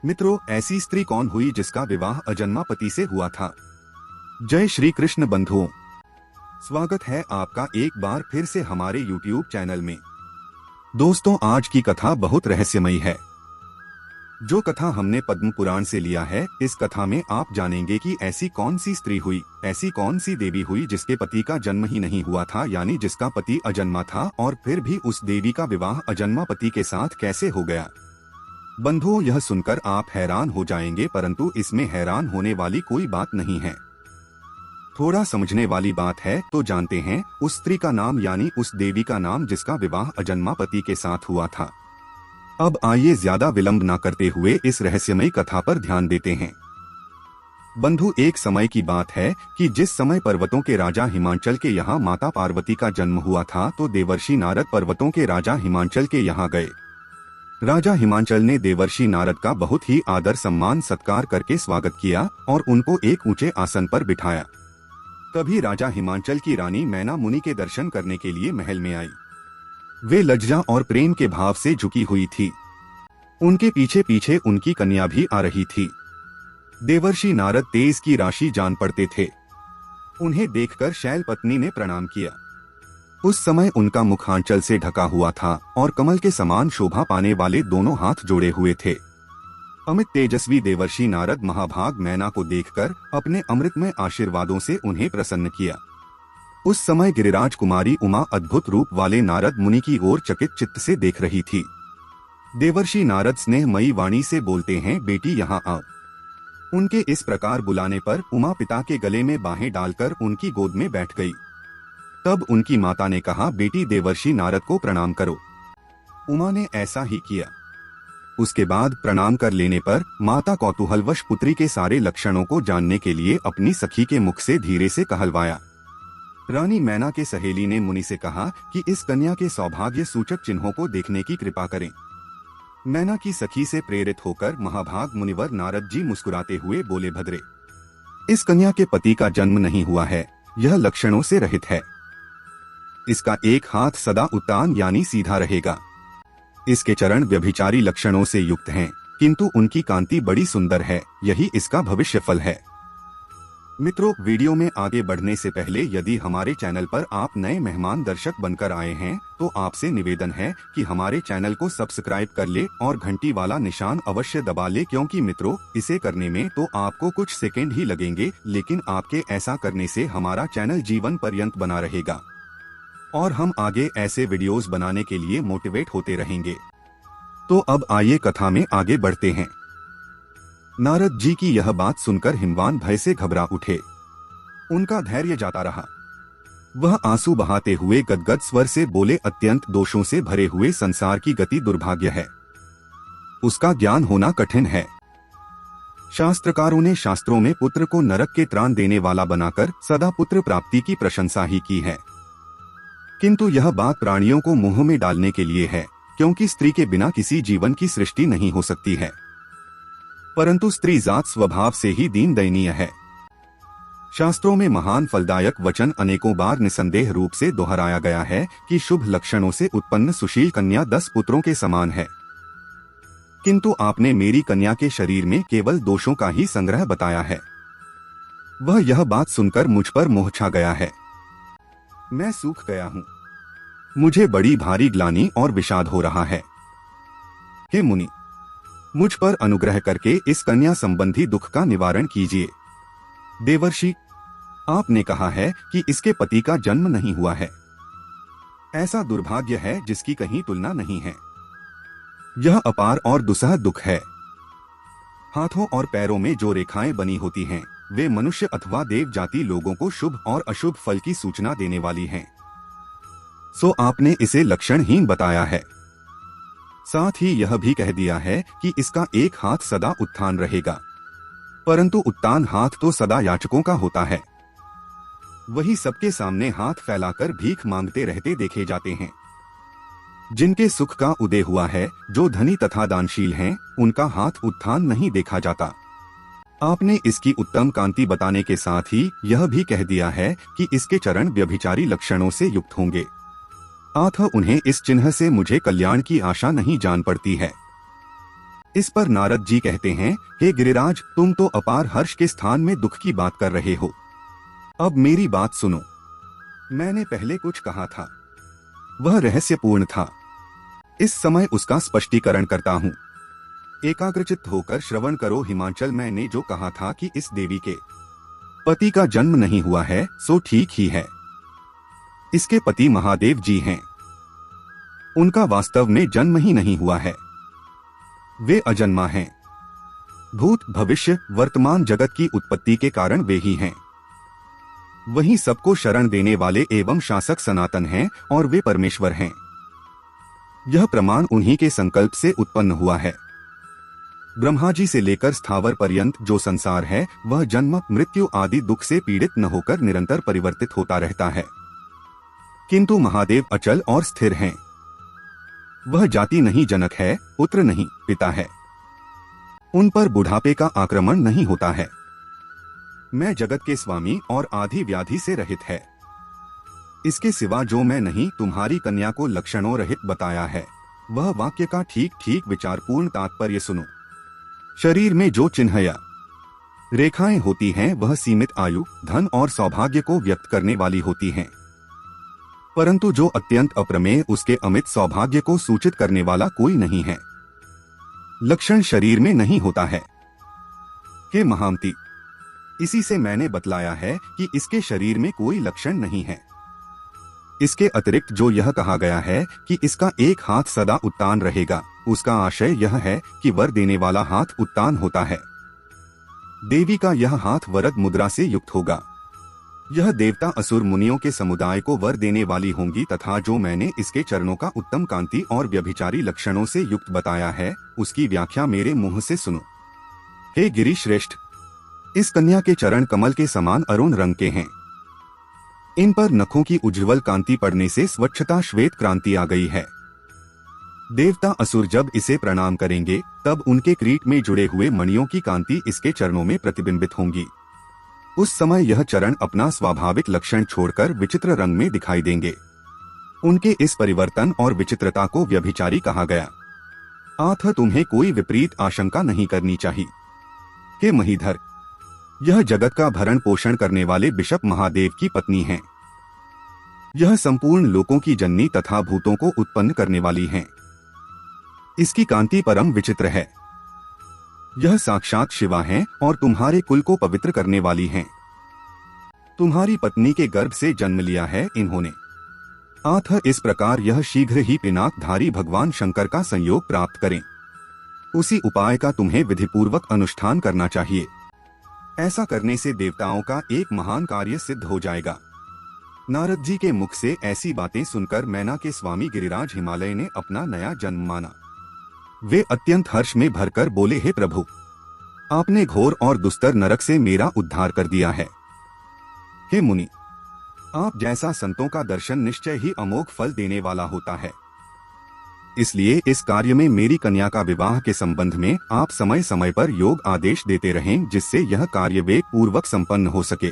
मित्रों, ऐसी स्त्री कौन हुई जिसका विवाह अजन्मा पति से हुआ था? जय श्री कृष्ण बंधुओं, स्वागत है आपका एक बार फिर से हमारे YouTube चैनल में। दोस्तों, आज की कथा बहुत रहस्यमयी है। जो कथा हमने पद्म पुराण से लिया है, इस कथा में आप जानेंगे कि ऐसी कौन सी स्त्री हुई, ऐसी कौन सी देवी हुई जिसके पति का जन्म ही नहीं हुआ था, यानी जिसका पति अजन्मा था, और फिर भी उस देवी का विवाह अजन्मा पति के साथ कैसे हो गया। बंधुओं, यह सुनकर आप हैरान हो जाएंगे, परंतु इसमें हैरान होने वाली कोई बात नहीं है। थोड़ा समझने वाली बात है। तो जानते हैं उस स्त्री का नाम, यानी उस देवी का नाम जिसका विवाह अजन्मा पति के साथ हुआ था। अब आइए ज्यादा विलंब न करते हुए इस रहस्यमयी कथा पर ध्यान देते हैं। बंधु, एक समय की बात है कि जिस समय पर्वतों के राजा हिमांचल के यहाँ माता पार्वती का जन्म हुआ था, तो देवर्षि नारद पर्वतों के राजा हिमांचल के यहाँ गए। राजा हिमांचल ने देवर्षि नारद का बहुत ही आदर सम्मान सत्कार करके स्वागत किया और उनको एक ऊंचे आसन पर बिठाया। तभी राजा हिमांचल की रानी मैना मुनि के दर्शन करने के लिए महल में आई। वे लज्जा और प्रेम के भाव से झुकी हुई थी। उनके पीछे पीछे उनकी कन्या भी आ रही थी। देवर्षि नारद तेज की राशि जान पड़ते थे। उन्हें देखकर शैल पत्नी ने प्रणाम किया। उस समय उनका मुखांचल से ढका हुआ था और कमल के समान शोभा पाने वाले दोनों हाथ जोड़े हुए थे। अमित तेजस्वी देवर्षि नारद महाभाग मैना को देखकर अपने अमृतमय आशीर्वादों से उन्हें प्रसन्न किया। उस समय गिरिराज कुमारी उमा अद्भुत रूप वाले नारद मुनि की ओर चकित चित्त से देख रही थी। देवर्षि नारद स्नेहमयी वाणी से बोलते हैं, बेटी यहाँ आओ। उनके इस प्रकार बुलाने पर उमा पिता के गले में बाहें डालकर उनकी गोद में बैठ गई। तब उनकी माता ने कहा, बेटी देवर्षि नारद को प्रणाम करो। उमा ने ऐसा ही किया। उसके बाद प्रणाम कर लेने पर माता कौतूहलवश पुत्री के सारे लक्षणों को जानने के लिए अपनी सखी के मुख से धीरे से कहलवाया। रानी मैना के सहेली ने मुनि से कहा कि इस कन्या के सौभाग्य सूचक चिन्हों को देखने की कृपा करें। मैना की सखी से प्रेरित होकर महाभाग मुनिवर नारद जी मुस्कुराते हुए बोले, भद्रे, इस कन्या के पति का जन्म नहीं हुआ है, यह लक्षणों से रहित है। इसका एक हाथ सदा उत्तान यानी सीधा रहेगा। इसके चरण व्यभिचारी लक्षणों से युक्त हैं, किंतु उनकी कांति बड़ी सुंदर है, यही इसका भविष्य फल है। मित्रों, वीडियो में आगे बढ़ने से पहले यदि हमारे चैनल पर आप नए मेहमान दर्शक बनकर आए हैं, तो आपसे निवेदन है कि हमारे चैनल को सब्सक्राइब कर ले और घंटी वाला निशान अवश्य दबा ले, क्योंकि मित्रों, इसे करने में तो आपको कुछ सेकेंड ही लगेंगे, लेकिन आपके ऐसा करने से हमारा चैनल जीवन पर्यंत बना रहेगा और हम आगे ऐसे वीडियोस बनाने के लिए मोटिवेट होते रहेंगे। तो अब आइए कथा में आगे बढ़ते हैं। नारद जी की यह बात सुनकर हिमवान भय से घबरा उठे। उनका धैर्य जाता रहा। वह आंसू बहाते हुए गदगद स्वर से बोले, अत्यंत दोषों से भरे हुए संसार की गति दुर्भाग्य है। उसका ज्ञान होना कठिन है। शास्त्रकारों ने शास्त्रों में पुत्र को नरक के त्राण देने वाला बनाकर सदा पुत्र प्राप्ति की प्रशंसा ही की है, किंतु यह बात प्राणियों को मुंह में डालने के लिए है, क्योंकि स्त्री के बिना किसी जीवन की सृष्टि नहीं हो सकती है। परंतु स्त्री जात स्वभाव से ही दीन दयनीय है। शास्त्रों में महान फलदायक वचन अनेकों बार निसंदेह रूप से दोहराया गया है कि शुभ लक्षणों से उत्पन्न सुशील कन्या 10 पुत्रों के समान है, किंतु आपने मेरी कन्या के शरीर में केवल दोषों का ही संग्रह बताया है। वह यह बात सुनकर मुझ पर मोह छा गया है। मैं सूख गया हूँ। मुझे बड़ी भारी ग्लानि और विषाद हो रहा है। हे मुनि, मुझ पर अनुग्रह करके इस कन्या संबंधी दुख का निवारण कीजिए। देवर्षि, आपने कहा है कि इसके पति का जन्म नहीं हुआ है। ऐसा दुर्भाग्य है जिसकी कहीं तुलना नहीं है। यह अपार और दुस्सह दुख है। हाथों और पैरों में जो रेखाएं बनी होती हैं, वे मनुष्य अथवा देव जाति लोगों को शुभ और अशुभ फल की सूचना देने वाली हैं। सो आपने इसे लक्षणहीन बताया है। साथ ही यह भी कह दिया है कि इसका एक हाथ सदा उत्थान रहेगा, परंतु उत्तान हाथ तो सदा याचकों का होता है। वही सबके सामने हाथ फैलाकर भीख मांगते रहते देखे जाते हैं। जिनके सुख का उदय हुआ है, जो धनी तथा दानशील हैं, उनका हाथ उत्थान नहीं देखा जाता। आपने इसकी उत्तम कांति बताने के साथ ही यह भी कह दिया है कि इसके चरण व्यभिचारी लक्षणों से युक्त होंगे। अतः उन्हें इस चिन्ह से मुझे कल्याण की आशा नहीं जान पड़ती है। इस पर नारद जी कहते हैं, हे गिरिराज, तुम तो अपार हर्ष के स्थान में दुख की बात कर रहे हो। अब मेरी बात सुनो। मैंने पहले कुछ कहा था, वह रहस्यपूर्ण था। इस समय उसका स्पष्टीकरण करता हूँ। एकाग्रचित्त होकर श्रवण करो। हिमाचल, मैंने जो कहा था कि इस देवी के पति का जन्म नहीं हुआ है, सो ठीक ही है। इसके पति महादेव जी हैं। उनका वास्तव में जन्म ही नहीं हुआ है। वे अजन्मा हैं। भूत, भविष्य, वर्तमान जगत की उत्पत्ति के कारण वे ही हैं। वही सबको शरण देने वाले एवं शासक सनातन हैं और वे परमेश्वर हैं। यह प्रमाण उन्हीं के संकल्प से उत्पन्न हुआ है। ब्रह्मा जी से लेकर स्थावर पर्यंत जो संसार है, वह जन्म, मृत्यु आदि दुख से पीड़ित न होकर निरंतर परिवर्तित होता रहता है। किंतु महादेव अचल और स्थिर हैं। वह जाति नहीं जनक है, पुत्र नहीं पिता है। उन पर बुढ़ापे का आक्रमण नहीं होता है। मैं जगत के स्वामी और आदि व्याधि से रहित है। इसके सिवा जो मैं नहीं तुम्हारी कन्या को लक्षणों रहित बताया है, वह वाक्य का ठीक ठीक विचारपूर्ण तात्पर्य सुनो। शरीर में जो चिन्ह या रेखाएं होती हैं, वह सीमित आयु, धन और सौभाग्य को व्यक्त करने वाली होती हैं। परंतु जो अत्यंत अप्रमेय, उसके अमित सौभाग्य को सूचित करने वाला कोई नहीं है। लक्षण शरीर में नहीं होता है। हे महामती, इसी से मैंने बतलाया है कि इसके शरीर में कोई लक्षण नहीं है। इसके अतिरिक्त जो यह कहा गया है कि इसका एक हाथ सदा उत्तान रहेगा, उसका आशय यह है कि वर देने वाला हाथ उत्तान होता है। देवी का यह हाथ वरद मुद्रा से युक्त होगा। यह देवता असुर मुनियों के समुदाय को वर देने वाली होंगी, तथा जो मैंने इसके चरणों का उत्तम कांति और व्यभिचारी लक्षणों से युक्त बताया है, उसकी व्याख्या मेरे मुंह से सुनो। हे गिरि श्रेष्ठ, इस कन्या के चरण कमल के समान अरुण रंग के हैं। इन पर नखों की उज्ज्वल कांति पड़ने से स्वच्छता श्वेत क्रांति आ गई है। देवता असुर जब इसे प्रणाम करेंगे, तब उनके क्रीट में जुड़े हुए मणियों की कांति इसके चरणों में प्रतिबिंबित होंगी। उस समय यह चरण अपना स्वाभाविक लक्षण छोड़कर विचित्र रंग में दिखाई देंगे। उनके इस परिवर्तन और विचित्रता को व्यभिचारी कहा गया। अतः तुम्हें कोई विपरीत आशंका नहीं करनी चाहिए। हे महीधर, यह जगत का भरण पोषण करने वाले बिशप महादेव की पत्नी हैं। यह संपूर्ण लोकों की जननी तथा भूतों को उत्पन्न करने वाली हैं। इसकी कांति परम विचित्र है। यह साक्षात शिवा हैं और तुम्हारे कुल को पवित्र करने वाली हैं। तुम्हारी पत्नी के गर्भ से जन्म लिया है इन्होंने। अतः इस प्रकार यह शीघ्र ही पिनाकधारी भगवान शंकर का संयोग प्राप्त करें। उसी उपाय का तुम्हें विधिपूर्वक अनुष्ठान करना चाहिए। ऐसा करने से देवताओं का एक महान कार्य सिद्ध हो जाएगा। नारद जी के मुख से ऐसी बातें सुनकर मैना के स्वामी गिरिराज हिमालय ने अपना नया जन्म माना। वे अत्यंत हर्ष में भरकर बोले, हे प्रभु, आपने घोर और दुस्तर नरक से मेरा उद्धार कर दिया है। हे मुनि, आप जैसा संतों का दर्शन निश्चय ही अमोघ फल देने वाला होता है। इसलिए इस कार्य में मेरी कन्या का विवाह के संबंध में आप समय समय पर योग आदेश देते रहें, जिससे यह कार्य वेग पूर्वक संपन्न हो सके।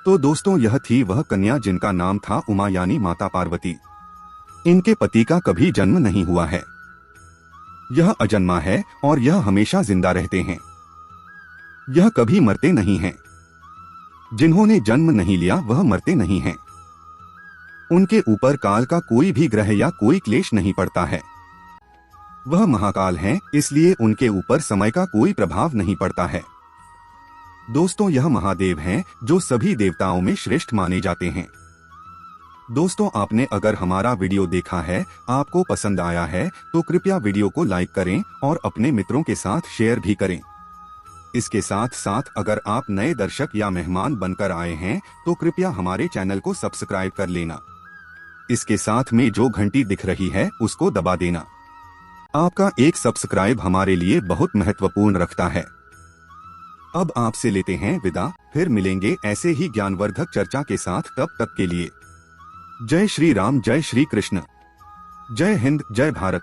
तो दोस्तों, यह थी वह कन्या जिनका नाम था उमा यानी माता पार्वती। इनके पति का कभी जन्म नहीं हुआ है। यह अजन्मा है और यह हमेशा जिंदा रहते हैं। यह कभी मरते नहीं हैं। जिन्होंने जन्म नहीं लिया वह मरते नहीं हैं। उनके ऊपर काल का कोई भी ग्रह या कोई क्लेश नहीं पड़ता है। वह महाकाल हैं, इसलिए उनके ऊपर समय का कोई प्रभाव नहीं पड़ता है। दोस्तों, यह महादेव हैं जो सभी देवताओं में श्रेष्ठ माने जाते हैं। दोस्तों, आपने अगर हमारा वीडियो देखा है, आपको पसंद आया है, तो कृपया वीडियो को लाइक करें और अपने मित्रों के साथ शेयर भी करें। इसके साथ साथ अगर आप नए दर्शक या मेहमान बनकर आए हैं, तो कृपया हमारे चैनल को सब्सक्राइब कर लेना। इसके साथ में जो घंटी दिख रही है, उसको दबा देना। आपका एक सब्सक्राइब हमारे लिए बहुत महत्वपूर्ण रखता है। अब आपसे लेते हैं विदा, फिर मिलेंगे ऐसे ही ज्ञानवर्धक चर्चा के साथ। तब तक के लिए जय श्री राम, जय श्री कृष्ण, जय हिंद, जय भारत।